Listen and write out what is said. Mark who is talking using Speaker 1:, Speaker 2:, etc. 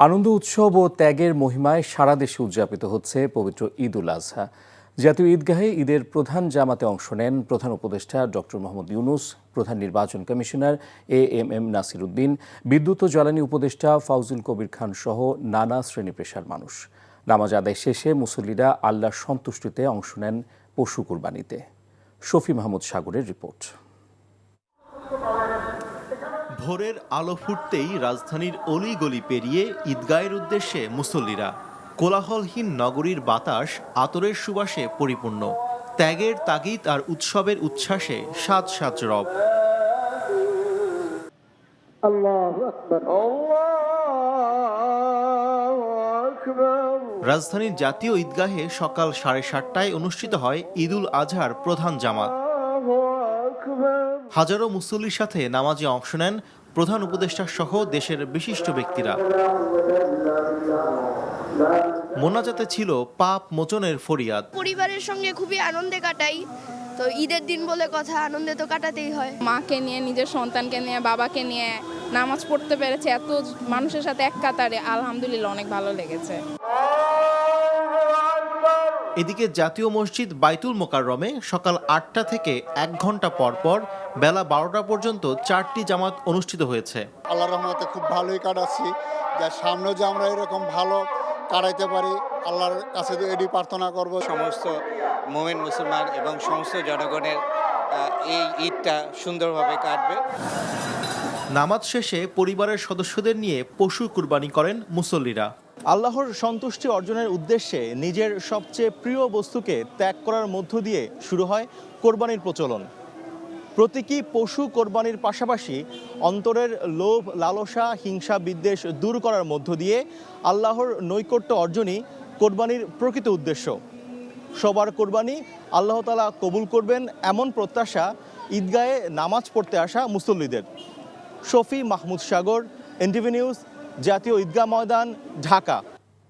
Speaker 1: আনন্দ উৎসব ও ত্যাগের মহিমায় সারা দেশে উদযাপিত হচ্ছে পবিত্র ঈদ উল আজহা। জাতীয় ঈদগাহে ঈদের প্রধান জামাতে অংশ নেন প্রধান উপদেষ্টা ডক্টর মোহাম্মদ ইউনূস, প্রধান নির্বাচন কমিশনার এএমএম নাসির উদ্দিন, বিদ্যুৎ ও জ্বালানি উপদেষ্টা ফাউজুল কবির খান সহ নানা শ্রেণী পেশার মানুষ। নামাজ আদায় শেষে মুসল্লিরা আল্লাহর সন্তুষ্টিতে অংশ নেন পশু কুরবানিতে। শফি মাহমুদ সাগরের রিপোর্ট।
Speaker 2: ভোরের আলো ফুটতেই রাজধানীর অলিগলি পেরিয়ে ঈদগাহের উদ্দেশ্যে মুসল্লিরা। কোলাহলহীন নগরীর বাতাস আতরের সুবাসে পরিপূর্ণ। ত্যাগের তাগিদ আর উৎসবের উচ্ছ্বাসে সাজ সাজ রব। রাজধানীর জাতীয় ঈদগাহে সকাল 7:30টায় অনুষ্ঠিত হয় ঈদ উল আজহার প্রধান জামাত। হাজারো মুসল্লির সাথে নামাজে অংশ নেন প্রধান উপদেষ্টা সহ দেশের বিশিষ্ট ব্যক্তিরা। মোনাজাতে ছিল পাপ মোচনের ফরিয়াদ।
Speaker 3: পরিবারের সঙ্গে খুবই আনন্দে কাটাই, তো ঈদের দিন বলে কথা, আনন্দে তো কাটাতেই হয়।
Speaker 4: মাকে নিয়ে, নিজের সন্তানকে নিয়ে, বাবাকে নিয়ে নামাজ পড়তে পেরেছে এত মানুষের সাথে এক কাতারে, আলহামদুলিল্লাহ অনেক ভালো লেগেছে।
Speaker 2: এদিকে জাতীয় মসজিদ বাইতুল মোকাররমে সকাল 8টা থেকে 1 ঘন্টা পর পর বেলা 12টা পর্যন্ত 4টি জামাত অনুষ্ঠিত হয়েছে।
Speaker 5: আল্লাহর রহমতে খুব ভালোই কাটাচ্ছি, যার সামনে যে আমরা এরকম ভালো কাটাইতে পারি আল্লাহর কাছে এটি প্রার্থনা করব।
Speaker 6: সমস্ত মুমিন মুসলমান এবং সমস্ত জনগণের এই ঈদটা সুন্দরভাবে কাটবে।
Speaker 2: নামাজ শেষে পরিবারের সদস্যদের নিয়ে পশু কুরবানি করেন মুসল্লিরা। আল্লাহর সন্তুষ্টি অর্জনের উদ্দেশ্যে নিজের সবচেয়ে প্রিয় বস্তুকে ত্যাগ করার মধ্য দিয়ে শুরু হয় কোরবানির প্রচলন। প্রতীকী পশু কোরবানির পাশাপাশি অন্তরের লোভ, লালসা, হিংসা, বিদ্বেষ দূর করার মধ্য দিয়ে আল্লাহর নৈকট্য অর্জনই কোরবানির প্রকৃত উদ্দেশ্য। সবার কোরবানি আল্লাহ তাআলা কবুল করবেন এমন প্রত্যাশা ঈদগাহে নামাজ পড়তে আসা মুসল্লিদের। শফি মাহমুদ সাগর, এনটিভি নিউজ, জাতীয় ঈদগাহ ময়দান, ঢাকা।